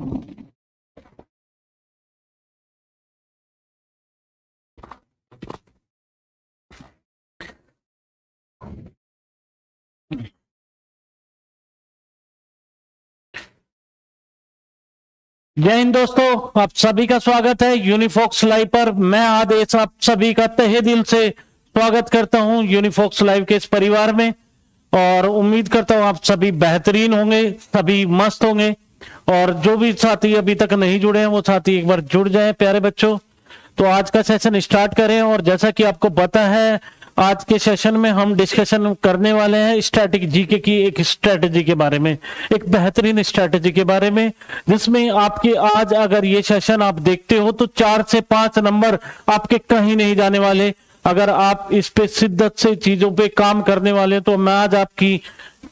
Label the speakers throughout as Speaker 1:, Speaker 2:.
Speaker 1: जय हिंद दोस्तों, आप सभी का स्वागत है यूनिफॉक्स लाइव पर। मैं आदेश आप सभी का तहे दिल से स्वागत करता हूं यूनिफॉक्स लाइव के इस परिवार में, और उम्मीद करता हूं आप सभी बेहतरीन होंगे, सभी मस्त होंगे। और जो भी साथी अभी तक नहीं जुड़े हैं वो साथी एक बार जुड़ जाएं प्यारे बच्चों। तो आज का सेशन स्टार्ट करें। और जैसा कि आपको पता है, आज के सेशन में हम डिस्कशन करने वाले हैं स्टैटिक जीके की एक स्ट्रेटजी के बारे में, एक बेहतरीन स्ट्रेटजी के बारे में, जिसमें आपके आज अगर ये सेशन आप देखते हो तो 4 से 5 नंबर आपके कहीं नहीं जाने वाले। अगर आप इस पे शिद्दत से चीजों पे काम करने वाले तो मैं आज आपकी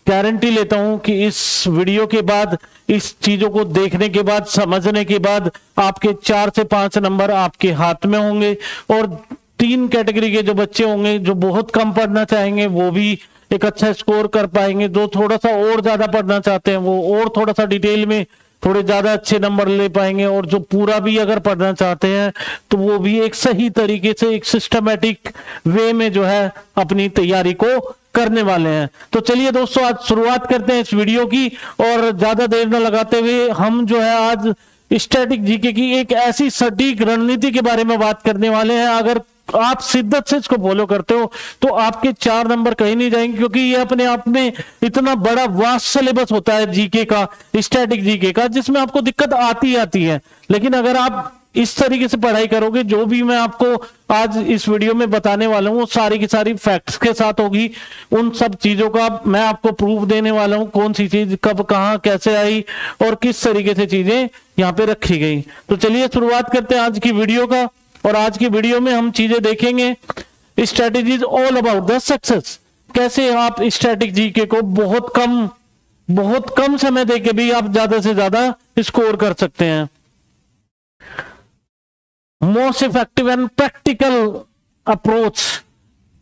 Speaker 1: गारंटी लेता हूं कि इस वीडियो के बाद, इस चीजों को देखने के बाद, समझने के बाद आपके 4 से 5 नंबर आपके हाथ में होंगे। और 3 कैटेगरी के जो बच्चे होंगे जो बहुत कम पढ़ना चाहेंगे वो भी एक अच्छा स्कोर कर पाएंगे। जो थोड़ा सा और ज्यादा पढ़ना चाहते हैं वो और थोड़ा सा डिटेल में थोड़े ज्यादा अच्छे नंबर ले पाएंगे। और जो पूरा भी अगर पढ़ना चाहते हैं तो वो भी एक सही तरीके से, एक सिस्टमैटिक वे में जो है अपनी तैयारी को करने वाले हैं। तो चलिए दोस्तों, आज शुरुआत करते हैं इस वीडियो की, और ज्यादा देर न लगाते हुए हम जो है आज स्टैटिक जीके की एक ऐसी सटीक रणनीति के बारे में बात करने वाले हैं। अगर आप शिद्दत से इसको फॉलो करते हो तो आपके 4 नंबर कहीं नहीं जाएंगे, क्योंकि ये अपने आप में इतना बड़ा वास्ट सिलेबस होता है जीके का, स्टैटिक जीके का, जिसमें आपको दिक्कत आती है। लेकिन अगर आप इस तरीके से पढ़ाई करोगे, जो भी मैं आपको आज इस वीडियो में बताने वाला हूं वो सारी की सारी फैक्ट्स के साथ होगी। उन सब चीजों का मैं आपको प्रूफ देने वाला हूं, कौन सी चीज कब कहां कैसे आई और किस तरीके से चीजें यहाँ पे रखी गई। तो चलिए शुरुआत करते हैं आज की वीडियो का। और आज की वीडियो में हम चीजें देखेंगे strategies all about the success. कैसे आप स्टैटिक जीके को बहुत कम समय देके भी आप ज्यादा से ज्यादा स्कोर कर सकते हैं। Most effective and practical approach,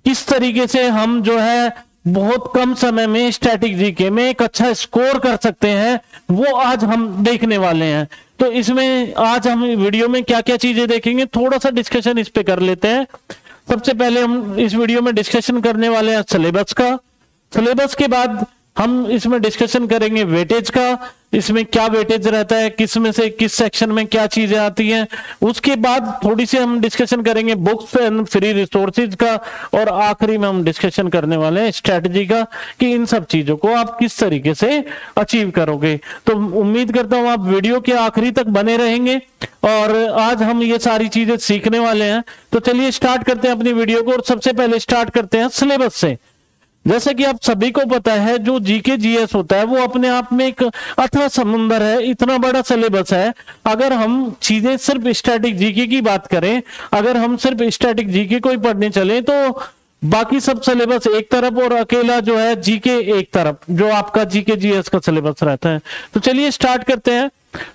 Speaker 1: किस तरीके से हम जो है बहुत कम समय में स्टैटिक जीके में एक अच्छा स्कोर कर सकते हैं, वो आज हम देखने वाले हैं। तो इसमें आज हम वीडियो में क्या क्या चीजें देखेंगे, थोड़ा सा डिस्कशन इस पे कर लेते हैं। सबसे पहले हम इस वीडियो में डिस्कशन करने वाले हैं सिलेबस का। सिलेबस के बाद हम इसमें डिस्कशन करेंगे वेटेज का, इसमें क्या वेटेज रहता है, किस में से किस सेक्शन में क्या चीजें आती हैं। उसके बाद थोड़ी सी हम डिस्कशन करेंगे बुक्स एंड फ्री रिसोर्सेज का, और आखिरी में हम डिस्कशन करने वाले हैं स्ट्रेटजी का, कि इन सब चीजों को आप किस तरीके से अचीव करोगे। तो उम्मीद करता हूं आप वीडियो के आखिरी तक बने रहेंगे, और आज हम ये सारी चीजें सीखने वाले हैं। तो चलिए स्टार्ट करते हैं अपनी वीडियो को, और सबसे पहले स्टार्ट करते हैं सिलेबस से। जैसे कि आप सभी को पता है, जो जीके जीएस होता है वो अपने आप में एक अथाह समुंदर है, इतना बड़ा सिलेबस है। अगर हम चीजें सिर्फ स्टैटिक जीके की बात करें, अगर हम सिर्फ स्टैटिक जीके को ही पढ़ने चले तो बाकी सब सिलेबस एक तरफ और अकेला जो है जीके एक तरफ, जो आपका जीके जीएस का सिलेबस रहता है। तो चलिए स्टार्ट करते हैं।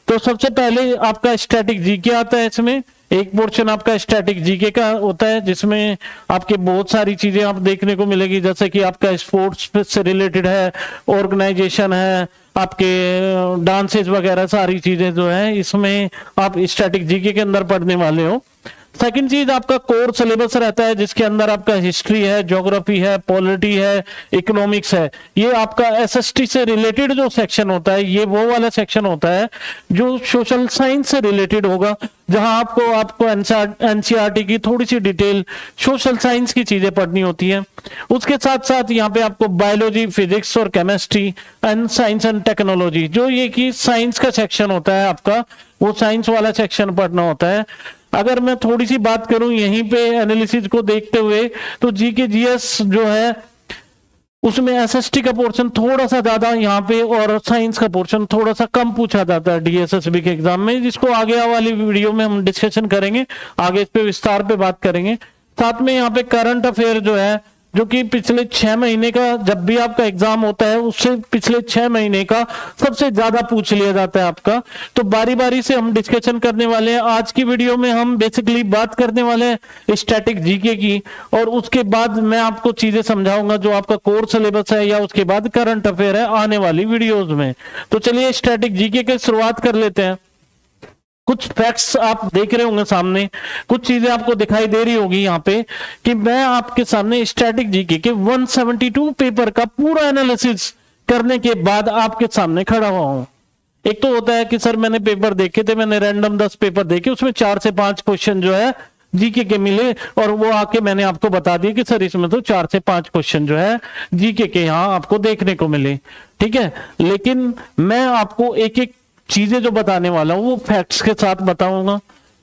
Speaker 1: तो सबसे पहले आपका स्टैटिक जीके आता है। इसमें एक पोर्शन आपका स्टैटिक जीके का होता है, जिसमें आपके बहुत सारी चीजें आप देखने को मिलेगी, जैसे कि आपका स्पोर्ट्स से रिलेटेड है, ऑर्गेनाइजेशन है, आपके डांसेस वगैरह सारी चीजें जो है इसमें आप स्टैटिक जीके के अंदर पढ़ने वाले हो। सेकंड चीज आपका कोर सिलेबस रहता है, जिसके अंदर आपका हिस्ट्री है, ज्योग्राफी है, पॉलिटी है, इकोनॉमिक्स है। ये आपका एसएसटी से रिलेटेड जो सेक्शन होता है, ये वो वाला सेक्शन होता है जो सोशल साइंस से रिलेटेड होगा, जहां आपको एनसीईआरटी की थोड़ी सी डिटेल सोशल साइंस की चीजें पढ़नी होती है। उसके साथ साथ यहाँ पे आपको बायोलॉजी, फिजिक्स और chemistry and science and technology, जो ये कि साइंस का सेक्शन होता है आपका, वो साइंस वाला सेक्शन पढ़ना होता है। अगर मैं थोड़ी सी बात करूं यहीं पे एनालिसिस को देखते हुए, तो जीके जीएस जो है उसमें एसएसटी का पोर्शन थोड़ा सा ज्यादा यहाँ पे, और साइंस का पोर्शन थोड़ा सा कम पूछा जाता है डीएसएसबी के एग्जाम में, जिसको आगे वाली वीडियो में हम डिस्कशन करेंगे, आगे इस पे विस्तार पे बात करेंगे। साथ में यहाँ पे करंट अफेयर जो है, जो कि पिछले 6 महीने का, जब भी आपका एग्जाम होता है उससे पिछले 6 महीने का सबसे ज्यादा पूछ लिया जाता है आपका। तो बारी बारी से हम डिस्कशन करने वाले हैं। आज की वीडियो में हम बेसिकली बात करने वाले हैं स्टैटिक जीके की, और उसके बाद मैं आपको चीजें समझाऊंगा जो आपका कोर सिलेबस है, या उसके बाद करंट अफेयर है आने वाली वीडियोज में। तो चलिए स्टैटिक जीके की शुरुआत कर लेते हैं। कुछ फैक्ट्स आप देख रहे होंगे सामने, कुछ चीजें आपको दिखाई दे रही होगी यहाँ पे कि मैं आपके सामने स्टैटिक जीके के 172 पेपर का पूरा एनालिसिस करने के बाद आपके सामने खड़ा हुआ हूं। एक तो होता है कि सर मैंने पेपर देखे थे, मैंने रैंडम 10 पेपर देखे, उसमें 4 से 5 क्वेश्चन जो है जीके के मिले और वो आके मैंने आपको बता दिया कि सर इसमें तो 4 से 5 क्वेश्चन जो है जीके के यहाँ आपको देखने को मिले, ठीक है। लेकिन मैं आपको एक एक चीजें जो बताने वाला हूं वो फैक्ट्स के साथ बताऊंगा।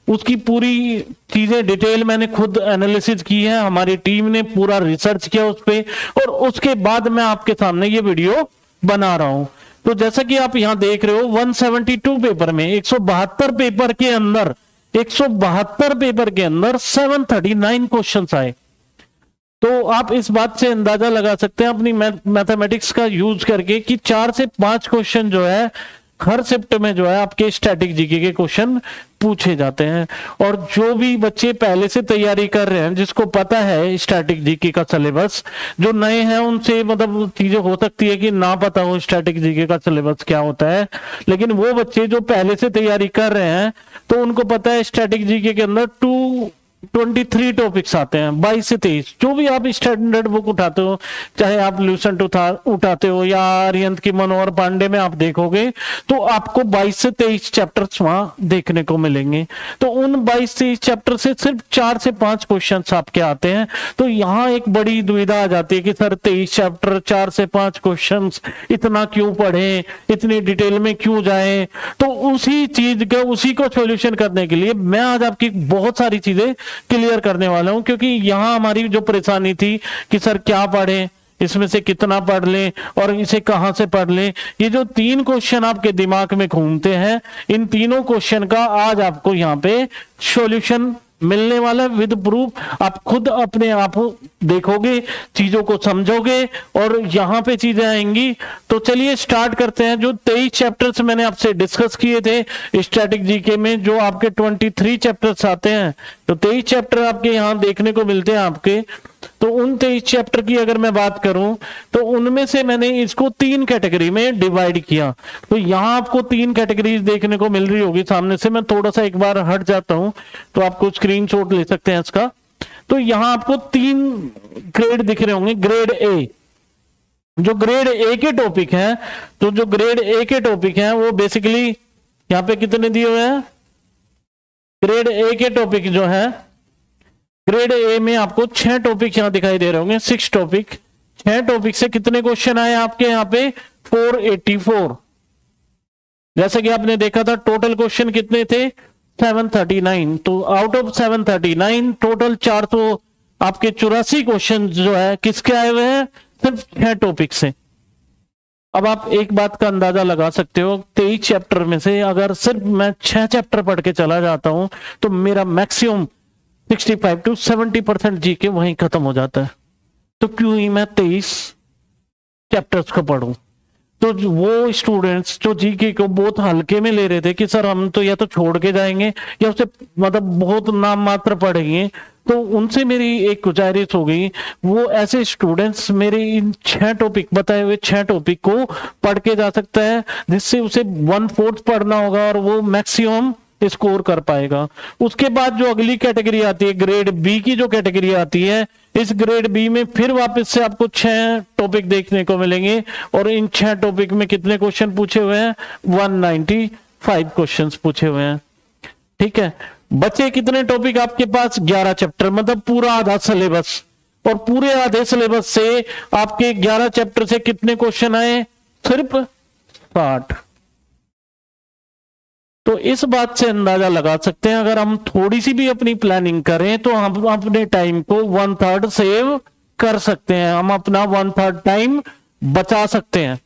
Speaker 1: उसकी पूरी चीजें डिटेल मैंने खुद एनालिसिस की है, हमारी टीम ने पूरा रिसर्च किया उस पे, और उसके बाद मैं आपके सामने ये वीडियो बना रहा हूं। तो जैसा कि आप यहां देख रहे हो 172 पेपर में 172 पेपर के अंदर 172 पेपर के अंदर 739 क्वेश्चंस आए। तो आप इस बात से अंदाजा लगा सकते हैं अपनी मैथमेटिक्स का यूज करके कि 4 से 5 क्वेश्चन जो है हर शिफ्ट में जो है आपके स्टैटिक जीके के क्वेश्चन पूछे जाते हैं। और जो भी बच्चे पहले से तैयारी कर रहे हैं, जिसको पता है स्टैटिक जीके का सिलेबस, जो नए हैं उनसे मतलब चीजें हो सकती है कि ना पता हो स्टैटिक जीके का सिलेबस क्या होता है, लेकिन वो बच्चे जो पहले से तैयारी कर रहे हैं तो उनको पता है स्टैटिक जीके के अंदर 23 टॉपिक्स आते हैं, 22 से 23। जो भी आप स्टैंडर्ड बुक उठाते हो, चाहे आप ल्यूसेंट उठाते हो या आर्यंत की मनोहर पांडे में आप देखोगे तो आपको 22 से 23 चैप्टर्स वहां देखने को मिलेंगे। तो उन 22 से 23 चैप्टर से सिर्फ 4 से 5 क्वेश्चंस आपके आते हैं। तो यहाँ एक बड़ी दुविधा आ जाती है कि सर 23 चैप्टर 4 से 5 क्वेश्चंस, इतना क्यों पढ़े, इतनी डिटेल में क्यों जाए। तो उसी चीज का उसी को सॉल्यूशन करने के लिए मैं आज आपकी बहुत सारी चीजें क्लियर करने वाला हूं, क्योंकि यहां हमारी जो परेशानी थी कि सर क्या पढ़े, इसमें से कितना पढ़ लें और इसे कहां से पढ़ लें, ये जो 3 क्वेश्चन आपके दिमाग में घूमते हैं, इन तीनों क्वेश्चन का आज आपको यहां पे सॉल्यूशन मिलने वाला विद प्रूफ। आप खुद अपने आप देखोगे, चीजों को समझोगे और यहां पे चीजें आएंगी। तो चलिए स्टार्ट करते हैं। जो 23 चैप्टर्स मैंने आपसे डिस्कस किए थे स्टैटिक जीके में, जो आपके 23 चैप्टर्स आते हैं, तो 23 चैप्टर आपके यहां देखने को मिलते हैं आपके। तो उन 23 चैप्टर की अगर मैं बात करूं तो उनमें से मैंने इसको 3 कैटेगरी में डिवाइड किया। तो यहां आपको 3 कैटेगरीज देखने को मिल रही होगी सामने से। मैं थोड़ा सा एक बार हट जाता हूं तो आपको स्क्रीनशॉट ले सकते हैं इसका। तो यहां आपको 3 ग्रेड दिख रहे होंगे। ग्रेड ए, जो ग्रेड ए के टॉपिक हैं, तो जो ग्रेड ए के टॉपिक हैं वो बेसिकली यहां पे कितने दिए हुए हैं। ग्रेड ए के टॉपिक जो है, ग्रेड ए में आपको 6 टॉपिक यहां दिखाई दे रहे होंगे, 6 टॉपिक। 6 टॉपिक से कितने क्वेश्चन आए आपके यहाँ पे 484। जैसा कि आपने देखा था टोटल क्वेश्चन कितने थे 739। तो आउट ऑफ 739 टोटल 400 आपके 84 क्वेश्चन जो है किसके आए हुए हैं, सिर्फ 6 टॉपिक से। अब आप एक बात का अंदाजा लगा सकते हो, 23 चैप्टर में से अगर सिर्फ मैं 6 चैप्टर पढ़ के चला जाता हूं तो मेरा मैक्सिमम 65 to 70% जीके वहीं खत्म हो जाता है। तो क्यों ही मैं 23 चैप्टर्स को पढ़ूं। तो वो स्टूडेंट्स जो जीके को बहुत हल्के में ले रहे थे कि सर हम तो या तो छोड़ के जाएंगे या उसे मतलब बहुत नाम मात्र पढ़ेंगे, तो उनसे मेरी एक गुजारिश हो गई, वो ऐसे स्टूडेंट्स मेरे इन 6 टॉपिक बताए हुए 6 टॉपिक को पढ़ के जा सकता है, जिससे उसे 1/4 पढ़ना होगा और वो मैक्सिमम स्कोर कर पाएगा। उसके बाद जो अगली कैटेगरी आती है ग्रेड बी की जो कैटेगरी आती है, इस ग्रेड बी में फिर वापस से आपको 6 टॉपिक देखने को मिलेंगे और इन 6 टॉपिक में कितने क्वेश्चन पूछे हुए हैं 195 क्वेश्चंस पूछे हुए हैं। ठीक है, बचे कितने टॉपिक आपके पास 11 चैप्टर, मतलब पूरा आधा सिलेबस। और पूरे आधे सिलेबस से आपके 11 चैप्टर से कितने क्वेश्चन आए, सिर्फ 60। तो इस बात से अंदाजा लगा सकते हैं अगर हम थोड़ी सी भी अपनी प्लानिंग करें तो हम अपने टाइम को 1/3 सेव कर सकते हैं, हम अपना 1/3 टाइम बचा सकते हैं।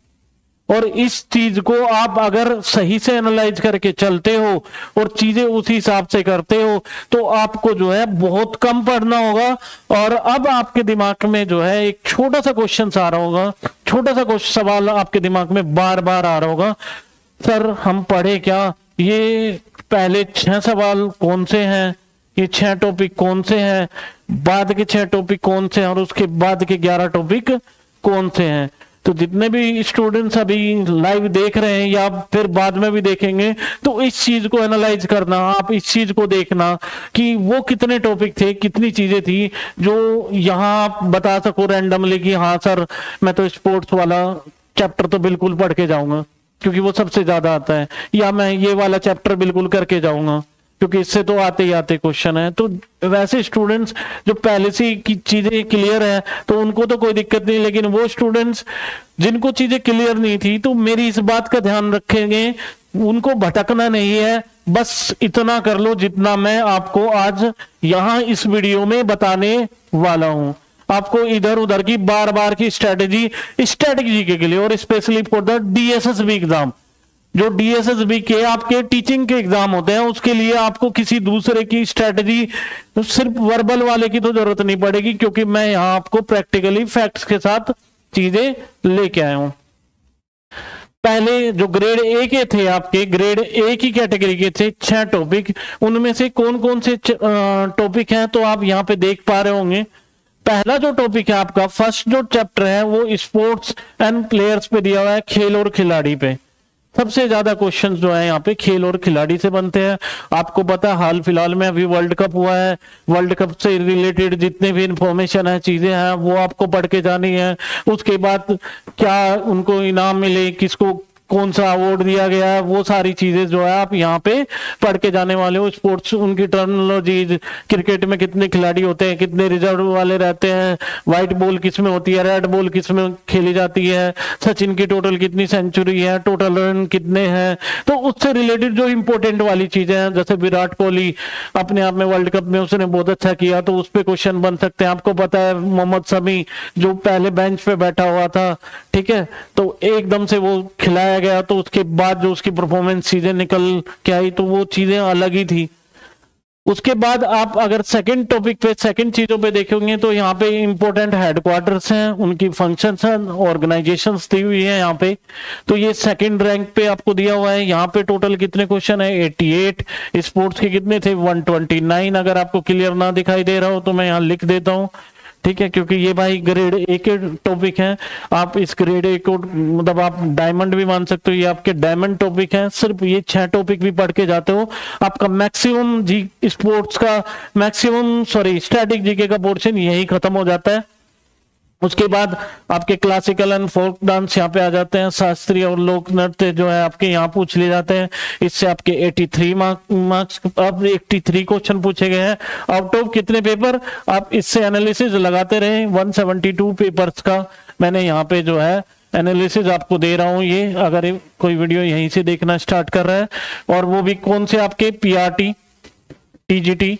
Speaker 1: और इस चीज को आप अगर सही से एनालाइज करके चलते हो और चीजें उसी हिसाब से करते हो तो आपको जो है बहुत कम पढ़ना होगा। और अब आपके दिमाग में जो है एक छोटा सा क्वेश्चन आ रहा होगा, छोटा सा सवाल आपके दिमाग में बार बार आ रहा होगा, सर हम पढ़े क्या, ये पहले 6 सवाल कौन से हैं, ये 6 टॉपिक कौन से हैं, बाद के 6 टॉपिक कौन से हैं और उसके बाद के 11 टॉपिक कौन से हैं। तो जितने भी स्टूडेंट्स अभी लाइव देख रहे हैं या फिर बाद में भी देखेंगे, तो इस चीज को एनालाइज करना, आप इस चीज को देखना कि वो कितने टॉपिक थे, कितनी चीजें थी जो यहाँ आप बता सको रैंडमली कि हाँ सर मैं तो स्पोर्ट्स वाला चैप्टर तो बिल्कुल पढ़ के जाऊंगा क्योंकि वो सबसे ज्यादा आता है, या मैं ये वाला चैप्टर बिल्कुल करके जाऊंगा क्योंकि इससे तो आते ही आते क्वेश्चन है। तो वैसे स्टूडेंट्स जो पहले से की चीजें क्लियर है तो उनको तो कोई दिक्कत नहीं, लेकिन वो स्टूडेंट्स जिनको चीजें क्लियर नहीं थी तो मेरी इस बात का ध्यान रखेंगे, उनको भटकना नहीं है, बस इतना कर लो जितना मैं आपको आज यहां इस वीडियो में बताने वाला हूं। आपको इधर उधर की बार बार की स्ट्रेटेजी के लिए, और specially for the DSSB exam, जो डीएसएसबी के आपके टीचिंग के एग्जाम होते हैं उसके लिए आपको किसी दूसरे की स्ट्रेटेजी, सिर्फ वर्बल वाले की तो जरूरत नहीं पड़ेगी क्योंकि मैं यहां आपको प्रैक्टिकली फैक्ट्स के साथ चीजें लेके आया हूं। पहले जो ग्रेड ए के थे, आपके ग्रेड ए की कैटेगरी के थे 6 टॉपिक, उनमें से कौन कौन से टॉपिक हैं तो आप यहां पे देख पा रहे होंगे। पहला जो टॉपिक है आपका, फर्स्ट जो चैप्टर है वो स्पोर्ट्स एंड प्लेयर्स पे दिया हुआ है, खेल और खिलाड़ी पे। सबसे ज्यादा क्वेश्चंस जो है यहाँ पे खेल और खिलाड़ी से बनते हैं। आपको पता है हाल फिलहाल में अभी वर्ल्ड कप हुआ है, वर्ल्ड कप से रिलेटेड जितने भी इंफॉर्मेशन है, चीजें हैं, वो आपको पढ़ के जानी है। उसके बाद क्या उनको इनाम मिले, किसको कौन सा अवार्ड दिया गया है, वो सारी चीजें जो है आप यहाँ पे पढ़ के जाने वाले हो। स्पोर्ट्स उनकी टर्मिनोलॉजी, क्रिकेट में कितने खिलाड़ी होते हैं, कितने रिजर्व वाले रहते हैं, व्हाइट बॉल किस में होती है, रेड बॉल किस में खेली जाती है, सचिन की टोटल कितनी सेंचुरी है, टोटल रन कितने हैं, तो उससे रिलेटेड जो इंपॉर्टेंट वाली चीजें हैं, जैसे विराट कोहली अपने आप में वर्ल्ड कप में उसने बहुत अच्छा किया तो उस पर क्वेश्चन बन सकते हैं। आपको पता है मोहम्मद शमी जो पहले बेंच पे बैठा हुआ था, ठीक है, तो एकदम से वो खिलाया गया तो उसके बाद जो उसकी परफॉर्मेंस चीजें निकल के आई तो वो चीजें अलग ही थी। उसके बाद आप अगर सेकंड टॉपिक पे, सेकंड चीजों पे देखेंगे तो यहाँ पे इंपॉर्टेंट हेडक्वार्टर्स हैं, उनकी फंक्शंस हैं, ऑर्गेनाइजेशंस दी हुई है यहाँ पे। तो ये सेकंड रैंक पे आपको दिया हुआ है। यहाँ पे टोटल कितने क्वेश्चन है 88, स्पोर्ट्स के कितने थे 129। अगर आपको क्लियर ना दिखाई दे रहा हो तो मैं यहाँ लिख देता हूँ, ठीक है, क्योंकि ये भाई ग्रेड ए के टॉपिक हैं। आप इस ग्रेड ए को मतलब आप डायमंड भी मान सकते हो, ये आपके डायमंड टॉपिक हैं। सिर्फ ये 6 टॉपिक भी पढ़ के जाते हो, आपका मैक्सिमम जी स्पोर्ट्स का मैक्सिमम स्टैटिक जीके का पोर्शन यही खत्म हो जाता है। उसके बाद आपके क्लासिकल एंड फोक डांस यहाँ पे आ जाते हैं, शास्त्रीय और लोक नृत्य जो है आपके यहाँ पूछ लिए जाते हैं। इससे आपके 83 मार्क्स, अब 83 क्वेश्चन पूछे गए हैं आउट ऑफ कितने पेपर। आप इससे एनालिसिस लगाते रहे, 172 पेपर्स का मैंने यहाँ पे जो है एनालिसिस आपको दे रहा हूँ। ये अगर कोई वीडियो यहीं से देखना स्टार्ट कर रहा है, और वो भी कौन से आपके पीआरटी, टीजीटी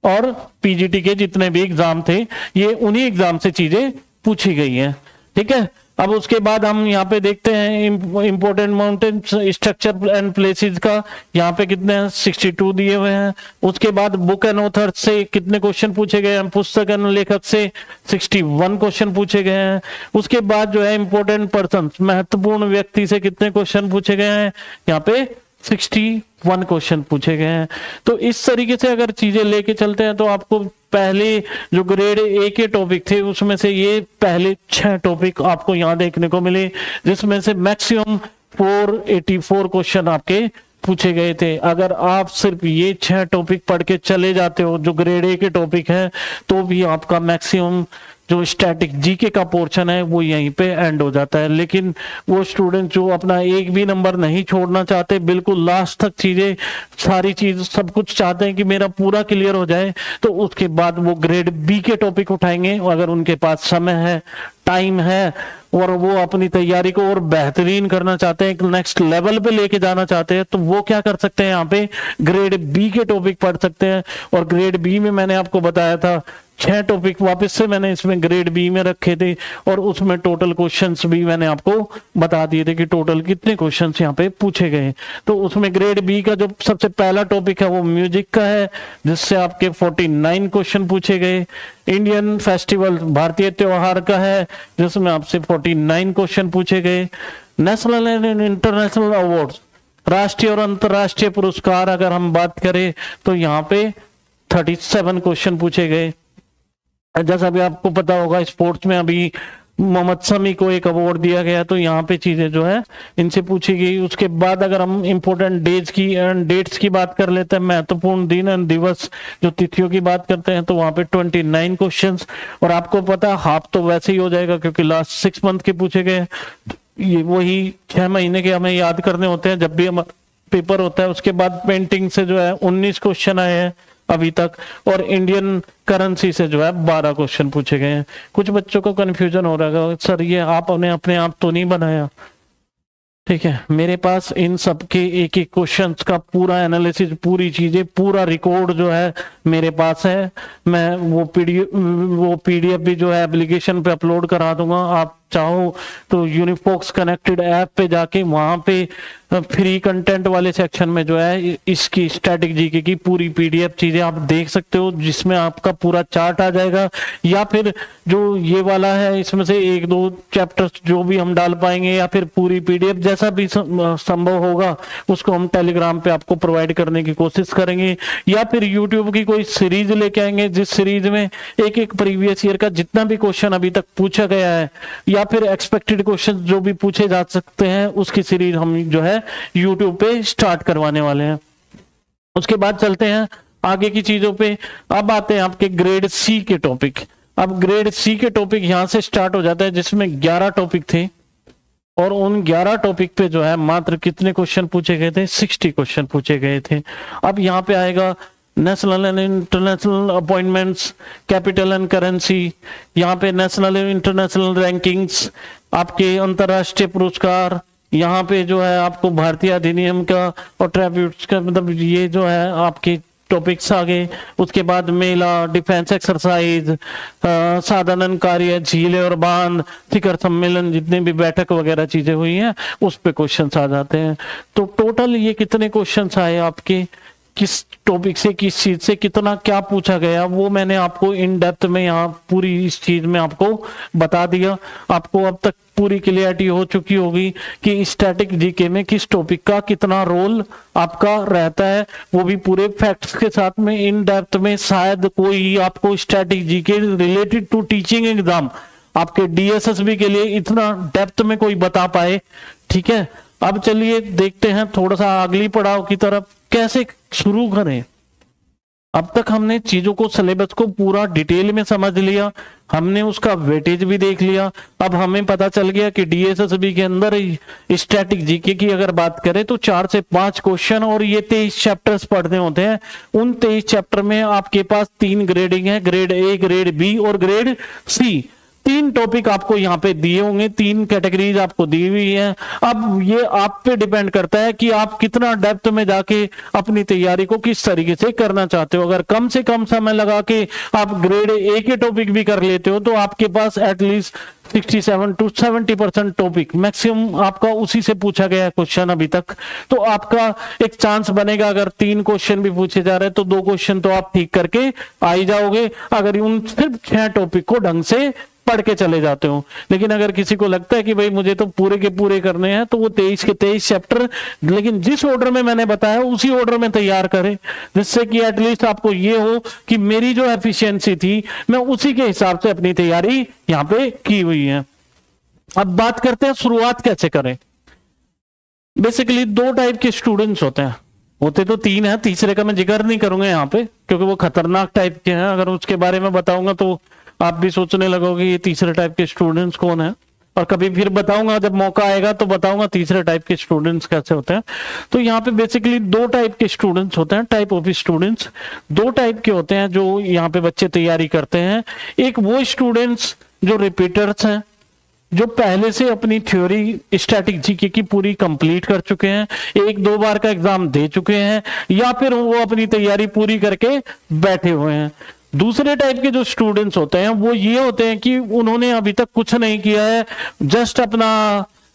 Speaker 1: और पीजीटी के जितने भी एग्जाम थे, ये उन्हीं एग्जाम से चीजें पूछी गई हैं, ठीक है। अब उसके बाद हम यहाँ पे देखते हैं important mountain structure and places का, यहाँ पे कितने हैं 62 दिए हुए हैं। उसके बाद बुक एंड ऑथर से कितने क्वेश्चन पूछे गए हैं, पुस्तक एंड लेखक से 61 क्वेश्चन पूछे गए हैं। उसके बाद जो है इंपोर्टेंट पर्सन, महत्वपूर्ण व्यक्ति से कितने क्वेश्चन पूछे गए हैं, यहाँ पे 61 क्वेश्चन पूछे गए हैं। तो इस तरीके से अगर चीजें लेके चलते हैं तो आपको पहले जो ग्रेड ए के टॉपिक थे उसमें से ये पहले 6 टॉपिक आपको यहाँ देखने को मिले, जिसमें से मैक्सिमम 484 क्वेश्चन आपके पूछे गए थे। अगर आप सिर्फ ये 6 टॉपिक पढ़ के चले जाते हो जो ग्रेड ए के टॉपिक हैं, तो भी आपका मैक्सिमम जो स्टैटिक जीके का पोर्शन है वो यहीं पे एंड हो जाता है। लेकिन वो स्टूडेंट जो अपना एक भी नंबर नहीं छोड़ना चाहते, बिल्कुल लास्ट तक चीजें सारी चीज सब कुछ चाहते हैं कि मेरा पूरा क्लियर हो जाए, तो उसके बाद वो ग्रेड बी के टॉपिक उठाएंगे। अगर उनके पास समय है, टाइम है, और वो अपनी तैयारी को और बेहतरीन करना चाहते हैं, एक नेक्स्ट लेवल पे लेके जाना चाहते हैं, तो वो क्या कर सकते हैं, यहाँ पे ग्रेड बी के टॉपिक पढ़ सकते हैं। और ग्रेड बी में मैंने आपको बताया था 6 टॉपिक वापस से मैंने इसमें ग्रेड बी में रखे थे, और उसमें टोटल क्वेश्चंस भी मैंने आपको बता दिए थे कि टोटल कितने क्वेश्चंस यहाँ पे पूछे गए। तो उसमें ग्रेड बी का जो सबसे पहला टॉपिक है वो म्यूजिक का है, जिससे आपके 49 क्वेश्चन पूछे गए। इंडियन फेस्टिवल, भारतीय त्योहार का है, जिसमें आपसे 49 क्वेश्चन पूछे गए। नेशनल एंड इंटरनेशनल अवार्ड्स, राष्ट्रीय और अंतरराष्ट्रीय पुरस्कार अगर हम बात करें तो यहाँ पे 37 क्वेश्चन पूछे गए। जैसा भी आपको पता होगा स्पोर्ट्स में अभी मोहम्मद शमी को एक अवार्ड दिया गया। तो यहाँ पे चीजें जो है इनसे पूछी गई। उसके बाद अगर हम इंपॉर्टेंट डेट्स की बात कर लेते हैं, महत्वपूर्ण दिन एंड दिवस जो तिथियों की बात करते हैं, तो वहां पे 29 क्वेश्चंस। और आपको पता है हाफ तो वैसे ही हो जाएगा क्योंकि लास्ट 6 मंथ के पूछे गए। ये वही 6 महीने के हमें याद करने होते हैं जब भी हमारा पेपर होता है। उसके बाद पेंटिंग से जो है 19 क्वेश्चन आए हैं अभी तक, और इंडियन करेंसी से जो है 12 क्वेश्चन पूछे गए हैं। कुछ बच्चों को कंफ्यूजन हो रहा है, सर ये आपने अपने आप तो नहीं बनाया। ठीक है, मेरे पास इन सब के एक एक क्वेश्चन का पूरा एनालिसिस, पूरी चीजें, पूरा रिकॉर्ड जो है मेरे पास है। मैं वो पीडीएफ भी जो है एप्लीकेशन पे अपलोड करा दूंगा। आप चाहो तो यूनिफॉक्स कनेक्टेड ऐप पे जाके वहां पे फ्री कंटेंट वाले सेक्शन में जो है इसकी स्टैटिक जीके की पूरी पीडीएफ चीजें आप देख सकते हो, जिसमें आपका पूरा चार्ट आ जाएगा। या फिर जो ये वाला है इसमें से 1-2 चैप्टर्स जो भी हम डाल पाएंगे, या फिर पूरी पीडीएफ जैसा भी संभव होगा उसको हम टेलीग्राम पे आपको प्रोवाइड करने की कोशिश करेंगे। या फिर यूट्यूब की कोई सीरीज लेके आएंगे जिस सीरीज में एक प्रीवियस ईयर का जितना भी क्वेश्चन अभी तक पूछा गया है, या फिर एक्सपेक्टेड क्वेश्चन जो भी पूछे जा सकते हैं, उसकी सीरीज हम जो है YouTube पे स्टार्ट करवाने वाले हैं। उसके बाद चलते हैं आगे की चीजों पे। अब आते हैं आपके ग्रेड सी के टॉपिक। अब ग्रेड सी के टॉपिक यहां से स्टार्ट हो जाता है, जिसमें 11 टॉपिक थे, और उन 11 टॉपिक पे जो है मात्र कितने क्वेश्चन पूछे गए थे? 60 क्वेश्चन पूछे गए थे। अब यहाँ पे आएगा national and international appointments, capital and currency, यहाँ पे नेशनल एंड इंटरनेशनल रैंकिंग्स, आपके अंतरराष्ट्रीय पुरस्कार, यहाँ पे जो है आपको भारतीय अधिनियम का और ट्रिब्यूट्स का, मतलब ये जो है आपके टॉपिक्स आ गए। उसके बाद मेला, डिफेंस एक्सरसाइज, साधारण कार्य, झीलें और बांध, शिखर सम्मेलन, जितने भी बैठक वगैरह चीजें हुई हैं उस पे क्वेश्चंस आ जाते हैं। तो टोटल ये कितने क्वेश्चंस आए आपके, किस टॉपिक से, किस चीज से कितना क्या पूछा गया, वो मैंने आपको इन डेप्थ में यहाँ पूरी इस चीज में आपको बता दिया। आपको अब तक पूरी क्लियरिटी हो चुकी होगी कि स्टैटिक जीके में किस टॉपिक का कितना रोल आपका रहता है, वो भी पूरे फैक्ट्स के साथ में इन डेप्थ में। शायद कोई आपको static GK related to teaching exam आपके डीएसएसबी के लिए इतना डेप्थ में कोई बता पाए। ठीक है, अब चलिए देखते हैं थोड़ा सा अगली पड़ाव की तरफ, कैसे शुरू करें। अब तक हमने चीजों को, सिलेबस को पूरा डिटेल में समझ लिया, हमने उसका वेटेज भी देख लिया। अब हमें पता चल गया कि डीएसएसबी के अंदर स्टैटिक जीके की अगर बात करें तो 4 से 5 क्वेश्चन और ये 23 चैप्टर्स पढ़ने होते हैं। उन 23 चैप्टर में आपके पास 3 ग्रेडिंग है, ग्रेड ए, ग्रेड बी और ग्रेड सी। 3 टॉपिक आपको यहाँ पे दिए होंगे, 3 कैटेगरीज आपको दी हुई है। अब ये आप पे डिपेंड करता है कि आप कितना डेप्थ में जाके अपनी तैयारी को किस तरीके से करना चाहते हो। अगर कम से कम समय लगा के आप ग्रेड ए के टॉपिक भी कर लेते हो तो आपके पास एटलीस्ट 67 to 70% टॉपिक मैक्सिमम आपका उसी से पूछा गया है क्वेश्चन अभी तक। तो आपका एक चांस बनेगा, अगर 3 क्वेश्चन भी पूछे जा रहे हैं तो 2 क्वेश्चन तो आप ठीक करके आ ही जाओगे, अगर उन सिर्फ 6 टॉपिक को ढंग से पढ़ के चले जाते हो। लेकिन अगर किसी को लगता है कि भाई मुझे तो पूरे के पूरे करने हैं, तो वो 23 के 23 चैप्टर, लेकिन जिस ऑर्डर में मैंने बताया उसी ऑर्डर में तैयार करें, जिससे कि एटलीस्ट आपको ये हो कि मेरी जो एफिशिएंसी थी मैं उसी के हिसाब से अपनी तैयारी यहाँ पे की हुई है। अब बात करते हैं शुरुआत कैसे करें। बेसिकली 2 टाइप के स्टूडेंट्स होते हैं, होते तो 3 हैं, तीसरे का मैं जिक्र नहीं करूंगा यहाँ पे क्योंकि वो खतरनाक टाइप के हैं। अगर उसके बारे में बताऊंगा तो आप भी सोचने लगोगे ये तीसरे टाइप के स्टूडेंट्स कौन है, और कभी फिर बताऊंगा, जब मौका आएगा तो बताऊंगा तीसरे टाइप के स्टूडेंट्स कैसे होते हैं। तो यहाँ पे बेसिकली 2 टाइप के स्टूडेंट्स होते हैं, टाइप ऑफ स्टूडेंट्स 2 टाइप के होते हैं जो यहाँ पे बच्चे तैयारी करते हैं। एक वो स्टूडेंट्स जो रिपीटर्स हैं, जो पहले से अपनी थ्योरी स्टैटिक जीके की पूरी कंप्लीट कर चुके हैं, 1-2 बार का एग्जाम दे चुके हैं, या फिर वो अपनी तैयारी पूरी करके बैठे हुए हैं। दूसरे टाइप के जो स्टूडेंट्स होते हैं वो ये होते हैं कि उन्होंने अभी तक कुछ नहीं किया है, जस्ट अपना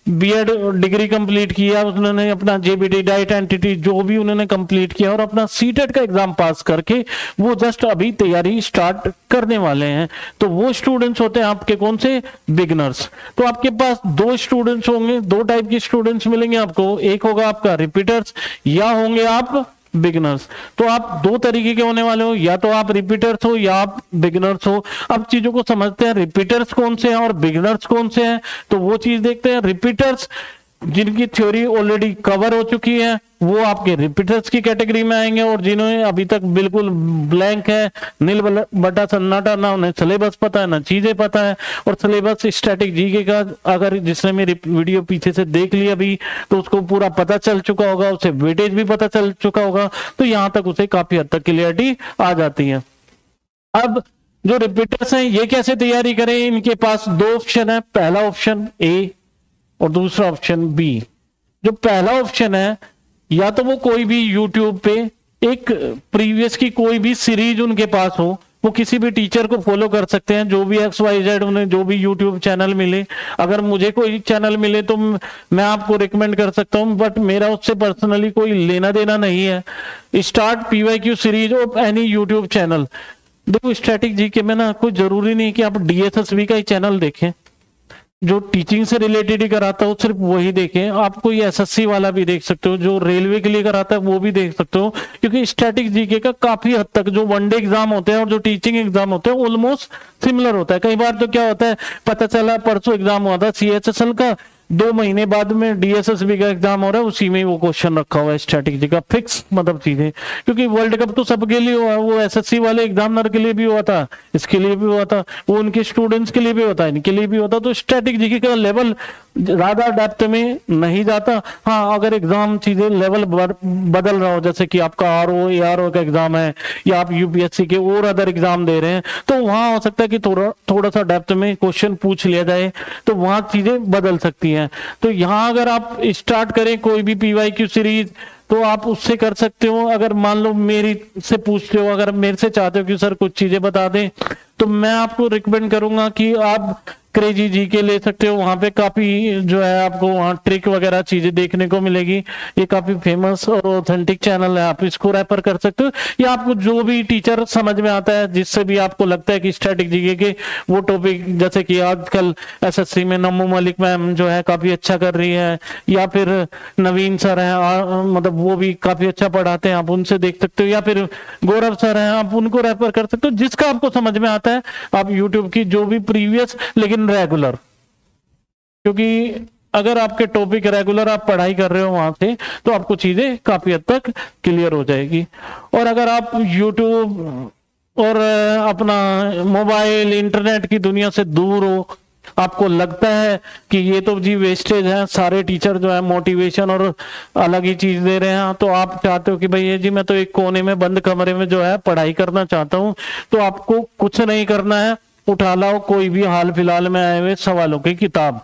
Speaker 1: बीएड डिग्री कंप्लीट किया, उन्होंने अपना जेबीटी डाइट एंटिटी जो भी उन्होंने कंप्लीट किया और अपना सीटेट का एग्जाम पास करके वो जस्ट अभी तैयारी स्टार्ट करने वाले हैं। तो वो स्टूडेंट्स होते हैं आपके कौन से, बिगनर्स। तो आपके पास 2 स्टूडेंट्स होंगे, 2 टाइप के स्टूडेंट्स मिलेंगे आपको, एक होगा आपका रिपीटर्स या होंगे आप बिगिनर्स। तो आप दो तरीके के होने वाले हो, या तो आप रिपीटर्स हो या आप बिगिनर्स हो। अब चीजों को समझते हैं, रिपीटर्स कौन से हैं और बिगिनर्स कौन से हैं, तो वो चीज देखते हैं। रिपीटर्स जिनकी थ्योरी ऑलरेडी कवर हो चुकी है वो आपके रिपीटर्स की कैटेगरी में आएंगे, और जिन्हें अभी तक बिल्कुल ब्लैंक है, नील बटा सन्नाटा, ना उन्हें सिलेबस पता है ना चीजें पता है। और सिलेबस स्टैटिक जीके का अगर जिसने मेरी वीडियो पीछे से देख ली अभी तो उसको पूरा पता चल चुका होगा, उसे वेटेज भी पता चल चुका होगा, तो यहां तक उसे काफी हद तक क्लियरिटी आ जाती है। अब जो रिपीटर्स हैं ये कैसे तैयारी करें, इनके पास दो ऑप्शन है, पहला ऑप्शन ए और दूसरा ऑप्शन बी। जो पहला ऑप्शन है, या तो वो कोई भी यूट्यूब पे एक प्रीवियस की कोई भी सीरीज उनके पास हो, वो किसी भी टीचर को फॉलो कर सकते हैं, जो भी XYZ उन्हें जो भी यूट्यूब चैनल मिले। अगर मुझे कोई चैनल मिले तो मैं आपको रिकमेंड कर सकता हूं, बट मेरा उससे पर्सनली कोई लेना देना नहीं है। Start PYQ series of any YouTube channel. देखो स्टैटिक जीके में ना कोई जरूरी नहीं कि आप DSSB का ही चैनल देखें, जो टीचिंग से रिलेटेड ही कराता हो सिर्फ वही देखें। आप कोई SSC वाला भी देख सकते हो, जो रेलवे के लिए कराता है वो भी देख सकते हो, क्योंकि स्टैटिक जीके का काफी हद तक जो वनडे एग्जाम होते हैं और जो टीचिंग एग्जाम होते हैं ऑलमोस्ट सिमिलर होता है। कई बार तो क्या होता है, पता चला परसों एग्जाम हुआ था CHSL का, 2 महीने बाद में DSSB का एग्जाम हो रहा है, उसी में वो क्वेश्चन रखा हुआ है स्ट्रेटेजी का फिक्स, मतलब चीजें। क्योंकि वर्ल्ड कप तो सबके लिए हुआ, वो SSC वाले एग्जामिनर के लिए भी हुआ था, इसके लिए भी हुआ था, वो उनके स्टूडेंट्स के लिए भी होता है, इनके लिए भी होता। तो स्ट्रेटेजी का लेवल ज्यादा डेप्थ में नहीं जाता। हाँ, अगर एग्जाम चीजें लेवल बदल रहा हो, जैसे कि आपका RO ARO का एग्जाम है या आप UPSC के और अदर एग्जाम दे रहे हैं, तो वहां हो सकता है कि थोड़ा सा डेप्थ में क्वेश्चन पूछ लिया जाए, तो वहां चीजें बदल सकती हैं। तो यहां अगर आप स्टार्ट करें कोई भी PYQ सीरीज तो आप उससे कर सकते हो। अगर मान लो मेरी से पूछते हो, अगर मेरे से चाहते हो कि सर कुछ चीजें बता दें, तो मैं आपको रिकमेंड करूंगा कि आप क्रेजी जी के ले सकते हो। वहां पे काफी जो है आपको वहां ट्रिक वगैरह चीजें देखने को मिलेगी। ये काफी फेमस और ऑथेंटिक चैनल है, आप इसको रेफर कर सकते हो। या आपको जो भी टीचर समझ में आता है, जिससे भी आपको लगता है कि स्टैटिक जीके के वो टॉपिक, जैसे कि आजकल SSC में नमो मलिक मैम जो है काफी अच्छा कर रही है, या फिर नवीन सर है, मतलब वो भी काफी अच्छा पढ़ाते हैं, आप उनसे देख सकते हो, या फिर गौरव सर हैं, आप उनको रेफर कर सकते हो। जिसका आपको समझ में आता है आप यूट्यूब की जो भी प्रीवियस लेकिन रेगुलर, क्योंकि अगर आपके टॉपिक रेगुलर आप पढ़ाई कर रहे हो वहां से, तो आपको चीजें काफी हद तक क्लियर हो जाएगी। और अगर आप यूट्यूब और अपना मोबाइल इंटरनेट की दुनिया से दूर हो, आपको लगता है कि ये तो जी वेस्टेज है, सारे टीचर जो है मोटिवेशन और अलग ही चीज दे रहे हैं, तो आप चाहते हो कि भाई ये जी मैं तो एक कोने में बंद कमरे में जो है पढ़ाई करना चाहता हूं, तो आपको कुछ नहीं करना है, उठा लाओ कोई भी हाल फिलहाल में आए हुए सवालों की किताब,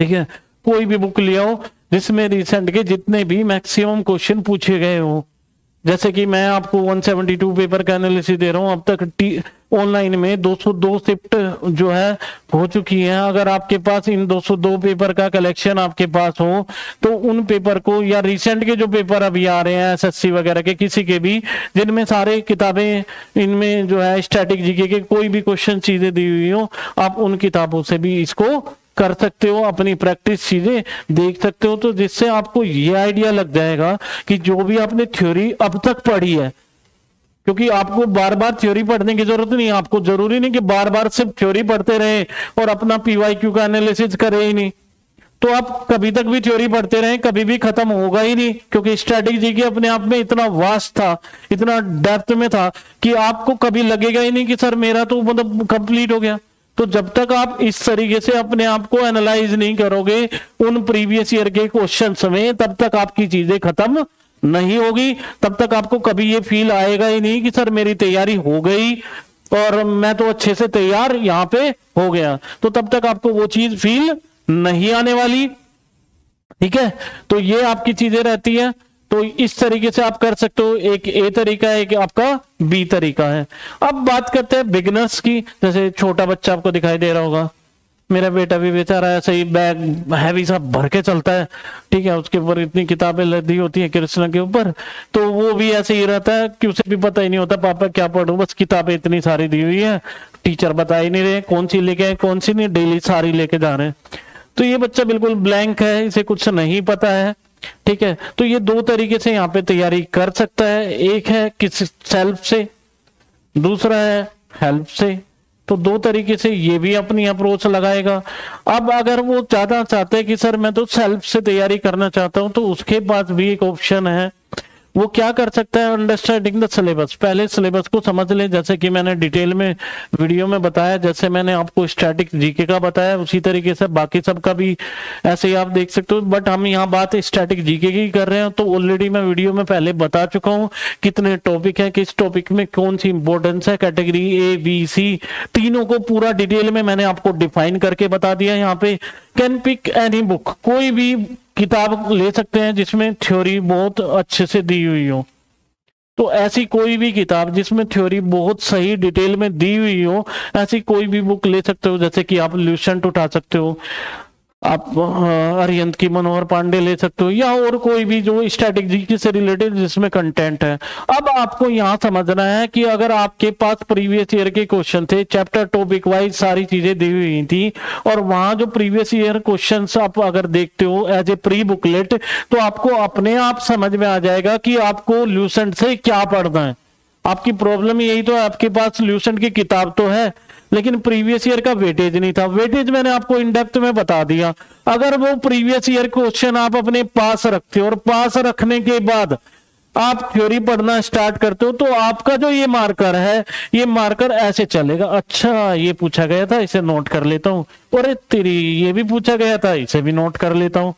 Speaker 1: ठीक है, कोई भी बुक ले आओ जिसमें रिसेंट के जितने भी मैक्सिमम क्वेश्चन पूछे गए हो। जैसे कि मैं आपको 172 पेपर का एनालिसिस दे रहा हूं, अब तक ऑनलाइन में 202 शिफ्ट जो है हो चुकी है। अगर आपके पास इन 202 पेपर का कलेक्शन आपके पास हो, तो उन पेपर को, या रिसेंट के जो पेपर अभी आ रहे हैं SSC वगैरह के, किसी के भी, जिनमें सारे किताबें, इनमें जो है स्टैटिक जीके के कोई भी क्वेश्चन चीजें दी हुई हो, आप उन किताबों से भी इसको कर सकते हो, अपनी प्रैक्टिस चीजें देख सकते हो। तो जिससे आपको ये आइडिया लग जाएगा कि जो भी आपने थ्योरी अब तक पढ़ी है, क्योंकि आपको बार बार थ्योरी पढ़ने की जरूरत नहीं है, आपको जरूरी नहीं कि बार बार सिर्फ थ्योरी पढ़ते रहे और अपना PYQ का एनालिसिस करे ही नहीं, तो आप कभी तक भी थ्योरी पढ़ते रहे, कभी भी खत्म होगा ही नहीं। क्योंकि स्ट्रैटेजी जीके अपने आप में इतना वास्ट था, इतना डेप्थ में था कि आपको कभी लगेगा ही नहीं कि सर मेरा तो मतलब कंप्लीट हो गया। तो जब तक आप इस तरीके से अपने आप को एनालाइज नहीं करोगे उन प्रीवियस ईयर के क्वेश्चंस में, तब तक आपकी चीजें खत्म नहीं होगी, तब तक आपको कभी ये फील आएगा ही नहीं कि सर मेरी तैयारी हो गई और मैं तो अच्छे से तैयार यहां पे हो गया। तो तब तक आपको वो चीज फील नहीं आने वाली, ठीक है। तो ये आपकी चीजें रहती है। तो इस तरीके से आप कर सकते हो, एक ए तरीका है, एक आपका बी तरीका है। अब बात करते हैं बिगिनर्स की। जैसे छोटा बच्चा आपको दिखाई दे रहा होगा, मेरा बेटा भी बेचारा ऐसे ही बैग हैवी सा भर के चलता है, ठीक है, उसके ऊपर इतनी किताबें लदी होती है कृष्ण के ऊपर, तो वो भी ऐसे ही रहता है कि उसे भी पता ही नहीं होता पापा क्या पढ़ूं, बस किताबें इतनी सारी दी हुई है, टीचर बता ही नहीं रहे कौन सी लेके आए कौन सी नहीं, डेली सारी लेके जा रहे हैं। तो ये बच्चा बिल्कुल ब्लैंक है, इसे कुछ नहीं पता है, ठीक है, तो ये दो तरीके से यहाँ पे तैयारी कर सकता है, एक है किसी सेल्फ से, दूसरा है हेल्प से। तो दो तरीके से ये भी अपनी अप्रोच लगाएगा। अब अगर वो ज्यादा चाहते हैं कि सर मैं तो सेल्फ से तैयारी करना चाहता हूं, तो उसके पास भी एक ऑप्शन है, वो क्या कर सकता है, अंडरस्टैंडिंग द सिलेबस। पहले सिलेबस को समझ ले, जैसे कि मैंने डिटेल में वीडियो में बताया, जैसे मैंने आपको स्टैटिक जीके का बताया उसी तरीके से बाकी सब का भी ऐसे ही आप देख सकते हो। बट हम यहाँ बात स्टैटिक जीके की कर रहे हैं, तो ऑलरेडी मैं वीडियो में पहले बता चुका हूँ कितने टॉपिक है, किस टॉपिक में कौन सी इंपॉर्टेंस है, कैटेगरी ए बी सी तीनों को पूरा डिटेल में मैंने आपको डिफाइन करके बता दिया। यहाँ पे कैन पिक एनी बुक, कोई भी किताब ले सकते हैं जिसमें थ्योरी बहुत अच्छे से दी हुई हो। तो ऐसी कोई भी किताब जिसमें थ्योरी बहुत सही डिटेल में दी हुई हो, ऐसी कोई भी बुक ले सकते हो। जैसे कि आप ल्यूसेंट उठा सकते हो, आप अरिहंत की मनोहर पांडे ले सकते हो, या और कोई भी जो स्टैटिक जीके से रिलेटेड जिसमें कंटेंट है। अब आपको यहाँ समझना है कि अगर आपके पास प्रीवियस ईयर के क्वेश्चन थे, चैप्टर टॉपिक वाइज सारी चीजें दी हुई थी, और वहां जो प्रीवियस ईयर क्वेश्चंस आप अगर देखते हो एज ए प्री बुकलेट, तो आपको अपने आप समझ में आ जाएगा कि आपको ल्यूसेंट से क्या पढ़ना है। आपकी प्रॉब्लम यही तो है, आपके पास ल्यूसेंट की किताब तो है लेकिन प्रीवियस ईयर का वेटेज नहीं था। वेटेज मैंने आपको इन डेप्थ में बता दिया। अगर वो प्रीवियस ईयर क्वेश्चन आप अपने पास रखते हो और पास रखने के बाद आप थ्योरी पढ़ना स्टार्ट करते हो, तो आपका जो ये मार्कर है, ये मार्कर ऐसे चलेगा, अच्छा ये पूछा गया था, इसे नोट कर लेता हूं, और तेरी ये भी पूछा गया था, इसे भी नोट कर लेता हूं।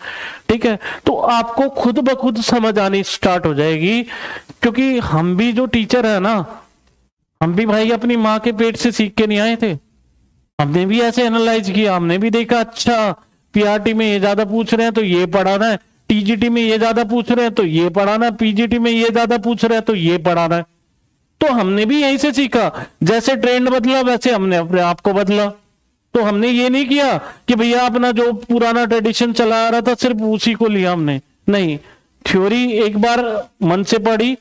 Speaker 1: ठीक है, तो आपको खुद ब खुद समझ आनी स्टार्ट हो जाएगी। क्योंकि हम भी जो टीचर है ना, हम भी भाई अपनी माँ के पेट से सीख के नहीं आए थे, हमने भी ऐसे एनालाइज किया, हमने भी देखा अच्छा पीआरटी में ये ज्यादा पूछ रहे हैं तो ये पढ़ाना है, टीजीटी में ये ज्यादा पूछ रहे हैं तो ये पढ़ाना है, पीजीटी में ये ज्यादा पूछ रहे हैं तो ये पढ़ाना है। तो हमने भी यहीं से सीखा, जैसे ट्रेंड बदला वैसे हमने अपने आप को बदला। तो हमने ये नहीं किया कि भैया अपना जो पुराना ट्रेडिशन चला आ रहा था सिर्फ उसी को लिया हमने, नहीं, थ्योरी एक बार मन से पढ़ी,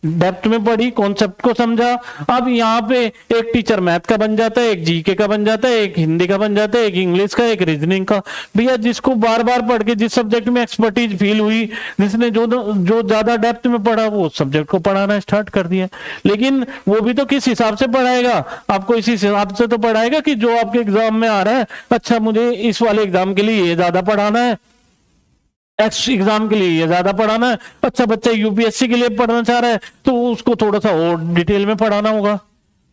Speaker 1: डेप्थ में पढ़ी, कॉन्सेप्ट को समझा। अब यहाँ पे एक टीचर मैथ का बन जाता है, एक जीके का बन जाता है, एक हिंदी का बन जाता है, एक इंग्लिश का, एक रीजनिंग का। भैया जिसको बार बार पढ़ के जिस सब्जेक्ट में एक्सपर्टीज फील हुई, जिसने जो ज्यादा डेप्थ में पढ़ा, वो सब्जेक्ट को पढ़ाना स्टार्ट कर दिया। लेकिन वो भी तो किस हिसाब से पढ़ाएगा, आपको इसी हिसाब से तो पढ़ाएगा कि जो आपके एग्जाम में आ रहा है, अच्छा मुझे इस वाले एग्जाम के लिए ये ज्यादा पढ़ाना है, एक्स एग्जाम के लिए ये ज्यादा पढ़ाना है, अच्छा बच्चा यूपीएससी के लिए पढ़ना चाह रहा है तो उसको थोड़ा सा और डिटेल में पढ़ाना होगा,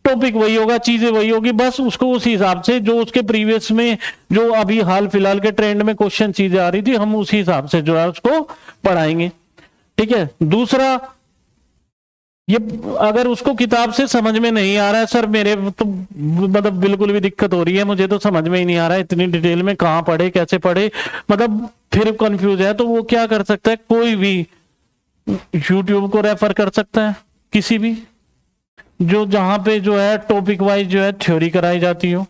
Speaker 1: टॉपिक वही होगा, चीजें वही होगी, बस उसको उस हिसाब से जो उसके प्रीवियस में जो अभी हाल फिलहाल के ट्रेंड में क्वेश्चन चीजें आ रही थी, हम उसी हिसाब से जो है उसको पढ़ाएंगे। ठीक है, दूसरा ये अगर उसको किताब से समझ में नहीं आ रहा है, सर मेरे तो मतलब बिल्कुल भी दिक्कत हो रही है, मुझे तो समझ में ही नहीं आ रहा है इतनी डिटेल में, कहाँ पढ़े कैसे पढ़े, मतलब फिर कंफ्यूज है, तो वो क्या कर सकता है, कोई भी यूट्यूब को रेफर कर सकता है, किसी भी जो जहां पे जो है टॉपिक वाइज जो है थ्योरी कराई जाती हो,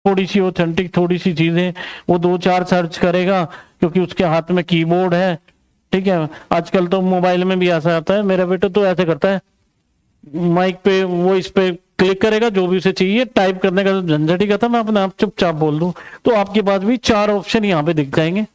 Speaker 1: थोड़ी सी ऑथेंटिक थोड़ी सी चीजें वो 2-4 सर्च करेगा, क्योंकि उसके हाथ में कीबोर्ड है। ठीक है, आजकल तो मोबाइल में भी ऐसा आता है, मेरा बेटा तो ऐसे करता है, माइक पे वो इस पे क्लिक करेगा, जो भी उसे चाहिए टाइप करने का झंझट ही खत्म, मैं अपने आप चुपचाप बोल दूं, तो आपके पास भी 4 ऑप्शन यहाँ पे दिख जाएंगे,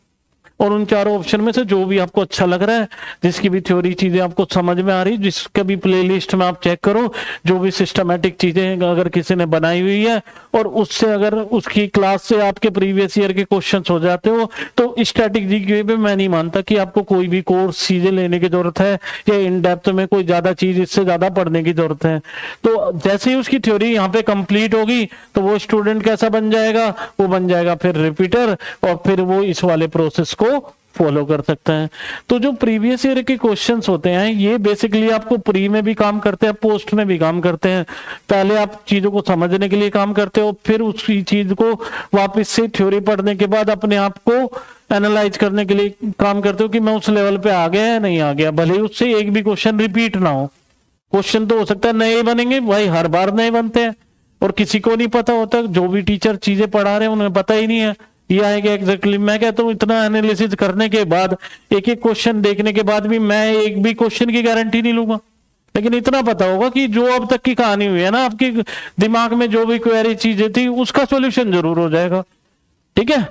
Speaker 1: और उन 4 ऑप्शन में से जो भी आपको अच्छा लग रहा है, जिसकी भी थ्योरी चीजें आपको समझ में आ रही, जिसका भी प्लेलिस्ट में आप चेक करो, जो भी सिस्टमैटिक चीजें अगर किसी ने बनाई हुई है, और उससे अगर उसकी क्लास से आपके प्रीवियस ईयर के क्वेश्चंस हो जाते हो, तो स्टैटिक जीके पे मैं नहीं मानता कि आपको कोई भी कोर्स चीजें लेने की जरूरत है, या इन डेप्थ में कोई ज्यादा चीज इससे ज्यादा पढ़ने की जरूरत है। तो जैसे ही उसकी थ्योरी यहाँ पे कंप्लीट होगी, तो वो स्टूडेंट कैसा बन जाएगा, वो बन जाएगा फिर रिपीटर, और फिर वो इस वाले प्रोसेस को फॉलो कर सकता है। तो जो प्रीवियस ईयर के क्वेश्चंस होते हैं, ये बेसिकली आपको प्री में भी काम करते हैं, पोस्ट में भी काम करते हैं। पहले आप चीजों को समझने के लिए काम करते हो, फिर उसी चीज को वापस से थ्योरी पढ़ने के बाद अपने आप को एनालाइज करने के लिए काम करते हो कि मैं उस लेवल पे आ गया या नहीं आ गया, भले ही उससे एक भी क्वेश्चन रिपीट ना हो। क्वेश्चन तो हो सकता है नए बनेंगे, भाई हर बार नए बनते हैं, और किसी को नहीं पता होता, जो भी टीचर चीजें पढ़ा रहे हैं उन्हें पता ही नहीं है ये आएगा एग्जैक्टली। मैं कहता हूँ इतना एनालिसिस करने के बाद, एक एक क्वेश्चन देखने के बाद भी मैं एक भी क्वेश्चन की गारंटी नहीं लूंगा, लेकिन इतना पता होगा कि जो अब तक की कहानी हुई है ना, आपके दिमाग में जो भी क्वेरी चीजें थी उसका सॉल्यूशन जरूर हो जाएगा। ठीक है,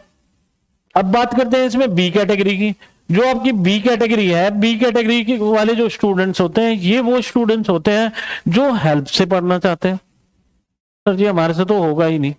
Speaker 1: अब बात करते हैं इसमें बी कैटेगरी की। जो आपकी बी कैटेगरी है, बी कैटेगरी के वाले जो स्टूडेंट्स होते हैं, ये वो स्टूडेंट्स होते हैं जो हेल्प से पढ़ना चाहते हैं। सर जी हमारे से तो होगा ही नहीं,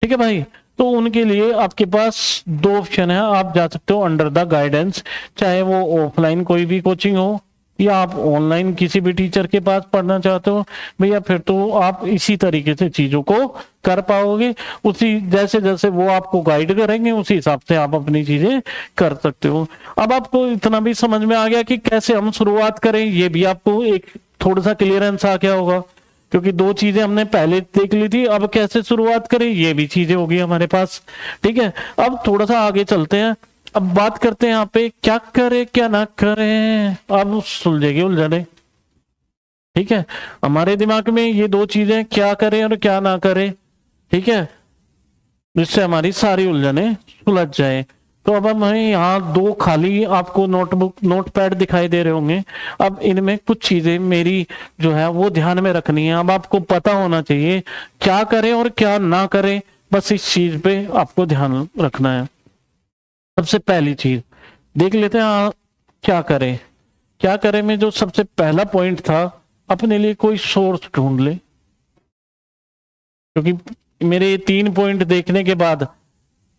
Speaker 1: ठीक है भाई। तो उनके लिए आपके पास दो ऑप्शन है, आप जा सकते हो अंडर द गाइडेंस, चाहे वो ऑफलाइन कोई भी कोचिंग हो या आप ऑनलाइन किसी भी टीचर के पास पढ़ना चाहते हो भैया, फिर तो आप इसी तरीके से चीजों को कर पाओगे। उसी जैसे जैसे वो आपको गाइड करेंगे उसी हिसाब से आप अपनी चीजें कर सकते हो। अब आपको इतना भी समझ में आ गया कि कैसे हम शुरुआत करें, ये भी आपको एक थोड़ा सा क्लियरेंस आ गया होगा, क्योंकि दो चीजें हमने पहले देख ली थी, अब कैसे शुरुआत करें ये भी चीजें होगी हमारे पास, ठीक है। अब थोड़ा सा आगे चलते हैं, अब बात करते हैं यहाँ पे क्या करें क्या ना करें, अब सुलझेगी उलझने, ठीक है। हमारे दिमाग में ये दो चीजें क्या करें और क्या ना करें, ठीक है, जिससे हमारी सारी उलझने सुलझ जाए। तो अब हमें यहाँ दो खाली आपको नोटबुक नोटपैड दिखाई दे रहे होंगे। अब इनमें कुछ चीजें मेरी जो है वो ध्यान में रखनी है। अब आपको पता होना चाहिए क्या करें और क्या ना करें, बस इस चीज पे आपको ध्यान रखना है। सबसे पहली चीज देख लेते हैं, क्या करें। क्या करें में जो सबसे पहला पॉइंट था, अपने लिए कोई सोर्स ढूंढ ले, क्योंकि मेरे 3 पॉइंट देखने के बाद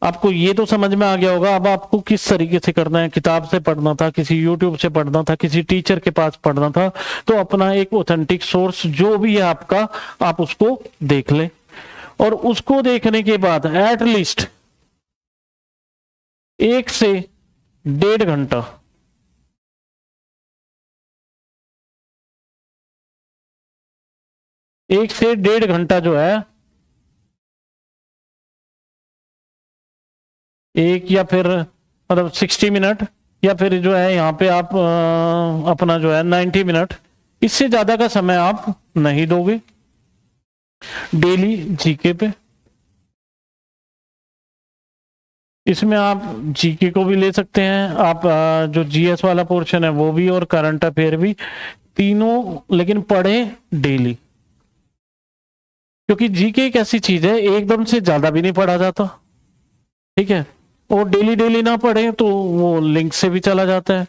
Speaker 1: आपको ये तो समझ में आ गया होगा अब आपको किस तरीके से करना है। किताब से पढ़ना था, किसी यूट्यूब से पढ़ना था, किसी टीचर के पास पढ़ना था, तो अपना एक ऑथेंटिक सोर्स जो भी है आपका, आप उसको देख ले। और उसको देखने के बाद एटलीस्ट 1 से 1.5 घंटा जो है, एक या फिर मतलब 60 मिनट, या फिर जो है यहाँ पे आप अपना जो है 90 मिनट, इससे ज्यादा का समय आप नहीं दोगे डेली जीके पे। इसमें आप जीके को भी ले सकते हैं, आप जो जीएस वाला पोर्शन है वो भी, और करंट अफेयर भी, तीनों, लेकिन पढ़े डेली। क्योंकि जीके एक ऐसी चीज है एकदम से ज्यादा भी नहीं पढ़ा जाता, ठीक है, और डेली डेली ना पढ़े तो वो लिंक से भी चला जाता है।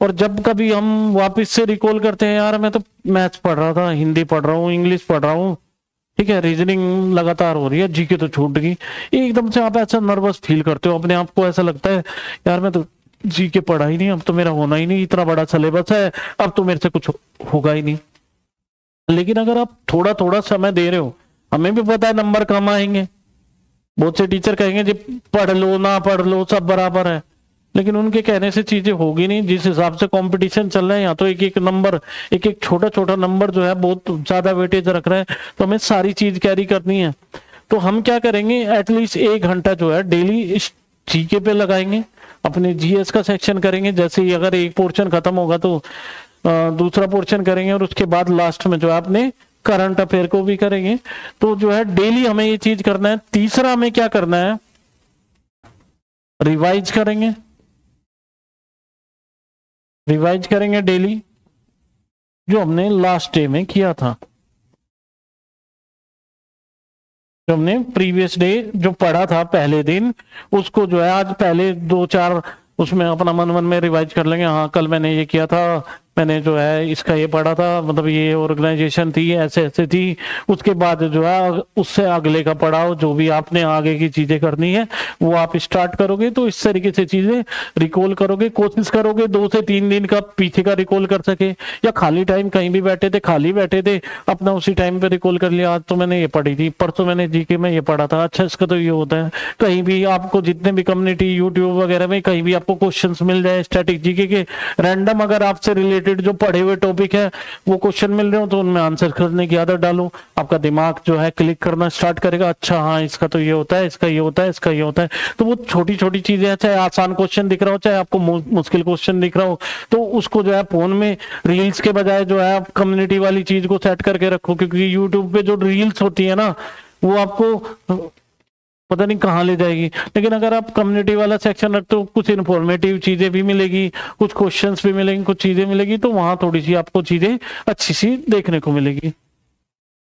Speaker 1: और जब कभी हम वापस से रिकॉल करते हैं, यार मैं तो मैथ्स पढ़ रहा था, हिंदी पढ़ रहा हूँ, इंग्लिश पढ़ रहा हूँ, ठीक है, रीजनिंग लगातार हो रही है, जीके तो छूट गई, एकदम से आप ऐसा नर्वस फील करते हो अपने आप को, ऐसा लगता है यार मैं तो जीके पढ़ा ही नहीं, अब तो मेरा होना ही नहीं, इतना बड़ा सिलेबस है, अब तो मेरे से कुछ होगा ही नहीं। लेकिन अगर आप थोड़ा थोड़ा समय दे रहे हो, हमें भी पता है नंबर कम आएंगे, बहुत से टीचर कहेंगे जी पढ़ लो ना पढ़ लो सब बराबर है, लेकिन उनके कहने से चीजें होगी नहीं। जिस हिसाब से कंपटीशन चल रहा है यहाँ, तो एक एक नंबर, एक एक छोटा छोटा नंबर जो है बहुत ज्यादा वेटेज रख रहा है, तो हमें सारी चीज कैरी करनी है। तो हम क्या करेंगे, एटलीस्ट 1 घंटा जो है डेली इस जीके पे लगाएंगे, अपने जीएस का सेक्शन करेंगे, जैसे ही अगर एक पोर्शन खत्म होगा तो दूसरा पोर्शन करेंगे, और उसके बाद लास्ट में जो है अपने करंट अफेयर को भी करेंगे। तो जो है डेली हमें ये चीज करना है। तीसरा हमें क्या करना है, रिवाइज करेंगे, रिवाइज करेंगे डेली जो हमने लास्ट डे में किया था, जो हमने प्रीवियस डे जो पढ़ा था पहले दिन, उसको जो है आज पहले 2-4 उसमें अपना मन मन में रिवाइज कर लेंगे। हाँ कल मैंने ये किया था, मैंने जो है इसका ये पढ़ा था, मतलब ये ऑर्गेनाइजेशन थी, ऐसे ऐसे थी। उसके बाद जो है उससे अगले का पढ़ाओ, जो भी आपने आगे की चीजें करनी है वो आप स्टार्ट करोगे, तो इस तरीके से चीजें रिकॉल करोगे। कोशिश करोगे 2 से 3 दिन का पीछे का रिकॉल कर सके, या खाली टाइम कहीं भी बैठे थे, खाली बैठे थे, अपना उसी टाइम पे रिकॉल कर लिया, आज तो मैंने ये पढ़ी थी, परसों मैंने जीके में ये पढ़ा था, अच्छा इसका तो ये होता है। कहीं भी आपको जितने भी कम्युनिटी यूट्यूब वगैरह में कहीं भी आपको क्वेश्चंस मिल जाए स्टैटिक जीके के रैंडम, अगर आपसे रिलेटेड जो पढ़े हुए टॉपिक है वो क्वेश्चन मिल रहे हो, तो उनमें आंसर करने की आदत डालो। आपका दिमाग जो है क्लिक करना स्टार्ट करेगा, अच्छा हाँ इसका तो ये होता है, इसका ये होता है, इसका ये होता है। तो वो छोटी छोटी चीजें, चाहे आसान क्वेश्चन दिख रहा हो, चाहे आपको मुश्किल क्वेश्चन दिख रहा हो, तो उसको जो है फोन में रील्स के बजाय जो है आप कम्युनिटी वाली चीज को सेट करके रखो, क्योंकि यूट्यूब पे जो रील्स होती है ना, वो आपको पता नहीं कहाँ ले जाएगी। लेकिन अगर आप कम्युनिटी वाला सेक्शन रखते हो, कुछ इन्फॉर्मेटिव चीजें भी मिलेगी, कुछ क्वेश्चंस भी मिलेंगे, कुछ चीजें मिलेगी, तो वहां थोड़ी सी आपको चीजें अच्छी सी देखने को मिलेगी,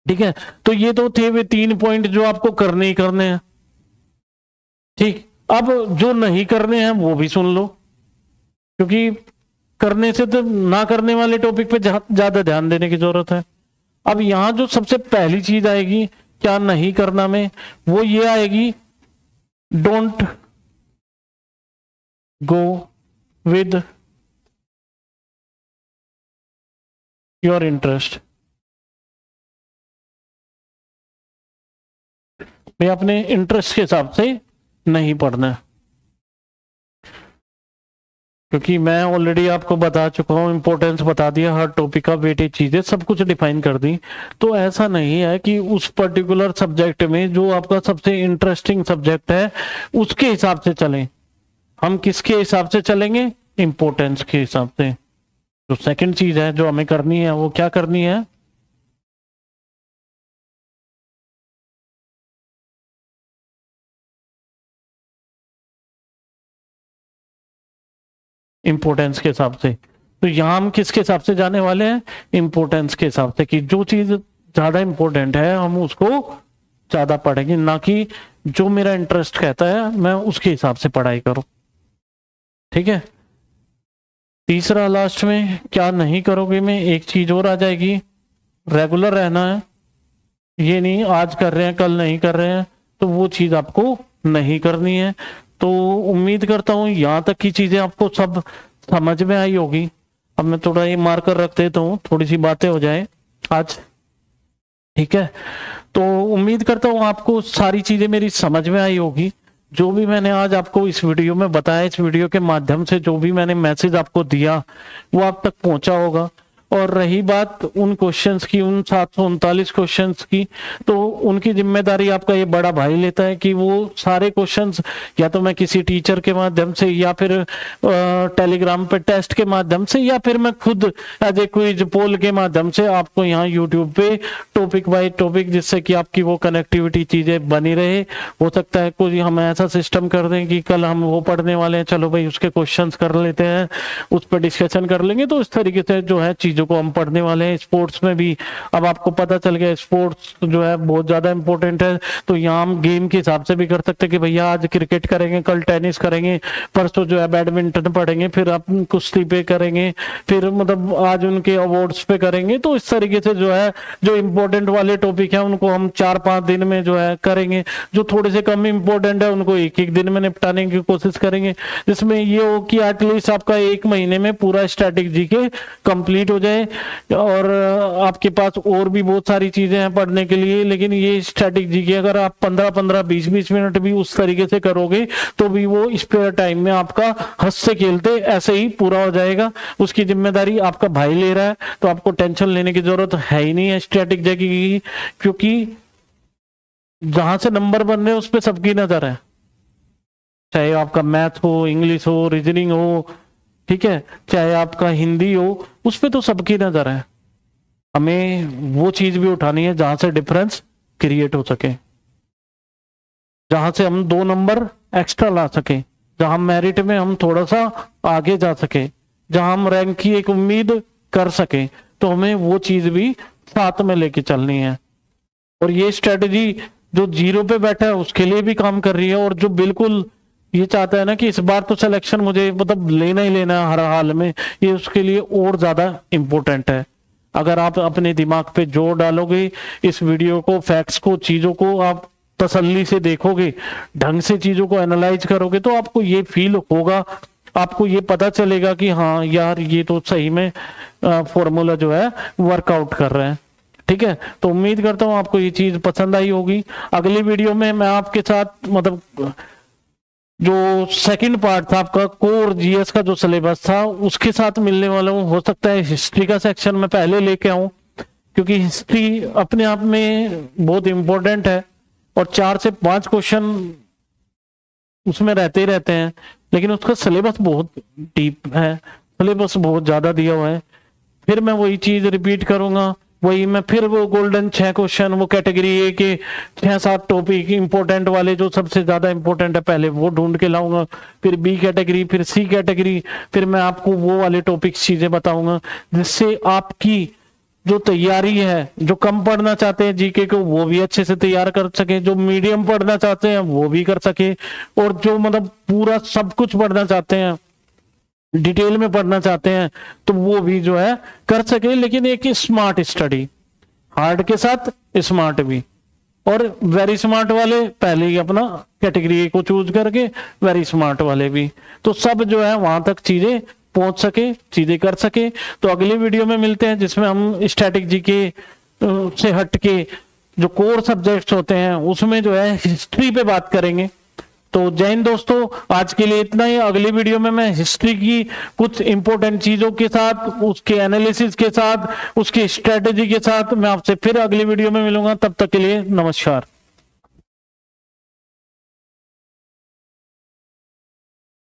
Speaker 1: ठीक है। तो ये तो थे वे 3 पॉइंट जो आपको करने ही करने हैं, ठीक। अब जो नहीं करने हैं वो भी सुन लो। क्योंकि करने से तो ना करने वाले टॉपिक पे ज्यादा ध्यान देने की जरूरत है। अब यहां जो सबसे पहली चीज आएगी क्या नहीं करना में, वो ये आएगी, don't go with your interest. भाई अपने इंटरेस्ट के हिसाब से नहीं पढ़ना है, क्योंकि मैं ऑलरेडी आपको बता चुका हूं, इंपॉर्टेंस बता दिया, हर टॉपिक का वेटेज चीजें सब कुछ डिफाइन कर दी। तो ऐसा नहीं है कि उस पर्टिकुलर सब्जेक्ट में जो आपका सबसे इंटरेस्टिंग सब्जेक्ट है उसके हिसाब से चलें। हम किसके हिसाब से चलेंगे? इंपॉर्टेंस के हिसाब से। जो सेकंड चीज है जो हमें करनी है वो क्या करनी है? इंपॉर्टेंस के हिसाब से। तो यहां हम किसके हिसाब से जाने वाले हैं? इंपॉर्टेंस के हिसाब से, कि जो चीज ज्यादा इंपॉर्टेंट है हम उसको ज्यादा पढ़ेंगे, ना कि जो मेरा इंटरेस्ट कहता है मैं उसके हिसाब से पढ़ाई करूं। ठीक है। तीसरा लास्ट में क्या नहीं करोगे में एक चीज और आ जाएगी, रेगुलर रहना है। ये नहीं आज कर रहे हैं कल नहीं कर रहे हैं, तो वो चीज आपको नहीं करनी है। तो उम्मीद करता हूं यहां तक की चीजें आपको सब समझ में आई होगी। अब मैं थोड़ा ये मार्कर रख देता हूं, थोड़ी सी बातें हो जाए आज। ठीक है। तो उम्मीद करता हूं आपको सारी चीजें मेरी समझ में आई होगी। जो भी मैंने आज आपको इस वीडियो में बताया, इस वीडियो के माध्यम से जो भी मैंने मैसेज आपको दिया वो आप तक पहुंचा होगा। और रही बात उन क्वेश्चंस की, उन 739 क्वेश्चंस की, तो उनकी जिम्मेदारी आपका ये बड़ा भाई लेता है कि वो सारे क्वेश्चंस या तो मैं किसी टीचर के माध्यम से, या फिर टेलीग्राम पे टेस्ट के माध्यम से, या फिर मैं खुद एज ए क्विज पोल के माध्यम से आपको यहाँ यूट्यूब पे टॉपिक बाय टॉपिक, जिससे कि आपकी वो कनेक्टिविटी चीजें बनी रहे। हो सकता है कोई हम ऐसा सिस्टम कर दें कि कल हम वो पढ़ने वाले हैं, चलो भाई उसके क्वेश्चंस कर लेते हैं, उस पर डिस्कशन कर लेंगे। तो इस तरीके से जो है चीजों को हम पढ़ने वाले हैं। स्पोर्ट्स में भी अब आपको पता चल गया, स्पोर्ट्स जो है बहुत ज्यादा इंपॉर्टेंट है। तो यहाँ हम गेम के हिसाब से भी कर सकते हैं कि भैया आज क्रिकेट करेंगे, कल टेनिस करेंगे, परसों जो है बैडमिंटन पढ़ेंगे, फिर आप कुश्ती पे करेंगे, फिर मतलब आज उनके अवार्ड्स पे करेंगे। तो इस तरीके से जो है जो इंपॉर्टेंट वाले टॉपिक है उनको हम 4-5 दिन में जो है करेंगे, जो थोड़े से कम इंपॉर्टेंट है उनको एक दिन में निपटाने की कोशिश करेंगे, जिसमें ये हो कि एटलीस्ट आपका 1 महीने में पूरा स्टैटिक जीके कंप्लीट हो जाए। और आपके पास और भी बहुत सारी चीजें हैं पढ़ने के लिए, लेकिन ये स्टैटिक जीके अगर आप 15-15, 20-20 मिनट भी उस तरीके से करोगे तो भी वो स्पेयर टाइम में आपका हंसते खेलते ऐसे ही पूरा हो जाएगा। उसकी जिम्मेदारी आपका भाई ले रहा है, तो आपको टेंशन लेने की जरूरत है ही नहीं है स्टैटिक जीके की, क्योंकि जहां से नंबर बन रहे हैं उस पर सबकी नजर है, चाहे आपका मैथ हो, इंग्लिश हो, रीजनिंग हो, ठीक है, चाहे आपका हिंदी हो, उस पे तो सबकी नजर है। हमें वो चीज भी उठानी है जहां से डिफरेंस क्रिएट हो सके, जहां से हम 2 नंबर एक्स्ट्रा ला सके, जहां मेरिट में हम थोड़ा सा आगे जा सके, जहां हम रैंक की एक उम्मीद कर सके। तो हमें वो चीज भी साथ में लेके चलनी है। और ये स्ट्रेटजी जो 0 पे बैठा है उसके लिए भी काम कर रही है, और जो बिल्कुल ये चाहता है ना कि इस बार तो सिलेक्शन मुझे मतलब लेना ही लेना है हर हाल में, ये उसके लिए और ज्यादा इंपॉर्टेंट है। अगर आप अपने दिमाग पे जोर डालोगे, इस वीडियो को, फैक्ट्स को, चीजों को आप तसल्ली से देखोगे, ढंग से चीजों को एनालाइज करोगे, तो आपको ये फील होगा, आपको ये पता चलेगा कि हाँ यार ये तो सही में फॉर्मूला जो है वर्कआउट कर रहे हैं। ठीक है। तो उम्मीद करता हूँ आपको ये चीज पसंद आई होगी। अगली वीडियो में मैं आपके साथ मतलब जो सेकंड पार्ट था आपका कोर जीएस का जो सिलेबस था उसके साथ मिलने वाला हूँ। हो सकता है हिस्ट्री का सेक्शन मैं पहले लेके आऊं, क्योंकि हिस्ट्री अपने आप में बहुत इंपॉर्टेंट है और 4 से 5 क्वेश्चन उसमें रहते ही रहते हैं, लेकिन उसका सिलेबस बहुत डीप है, सिलेबस बहुत ज्यादा दिया हुआ है। फिर मैं वही चीज रिपीट करूंगा, वही मैं फिर वो गोल्डन 6 क्वेश्चन, वो कैटेगरी ए के 6-7 टॉपिक इंपॉर्टेंट वाले जो सबसे ज्यादा इंपॉर्टेंट है पहले वो ढूंढ के लाऊंगा, फिर बी कैटेगरी, फिर सी कैटेगरी, फिर मैं आपको वो वाले टॉपिक चीजें बताऊंगा, जिससे आपकी जो तैयारी है, जो कम पढ़ना चाहते हैं जीके को वो भी अच्छे से तैयार कर सके, जो मीडियम पढ़ना चाहते हैं वो भी कर सके, और जो मतलब पूरा सब कुछ पढ़ना चाहते हैं डिटेल में पढ़ना चाहते हैं तो वो भी जो है कर सके, लेकिन एक स्मार्ट स्टडी, हार्ड के साथ स्मार्ट भी। और वेरी स्मार्ट वाले पहले ही अपना कैटेगरी को चूज करके, वेरी स्मार्ट वाले भी, तो सब जो है वहां तक चीजें पहुंच सके, चीजें कर सके। तो अगली वीडियो में मिलते हैं जिसमें हम स्टैटिक जीके से हट के जो कोर सब्जेक्ट्स होते हैं उसमें जो है हिस्ट्री पे बात करेंगे। तो जय हिंद दोस्तों, आज के लिए इतना ही। अगली वीडियो में मैं हिस्ट्री की कुछ इंपॉर्टेंट चीजों के साथ, उसके एनालिसिस के साथ, उसकी स्ट्रेटेजी के साथ मैं आपसे फिर अगली वीडियो में मिलूंगा। तब तक के लिए नमस्कार।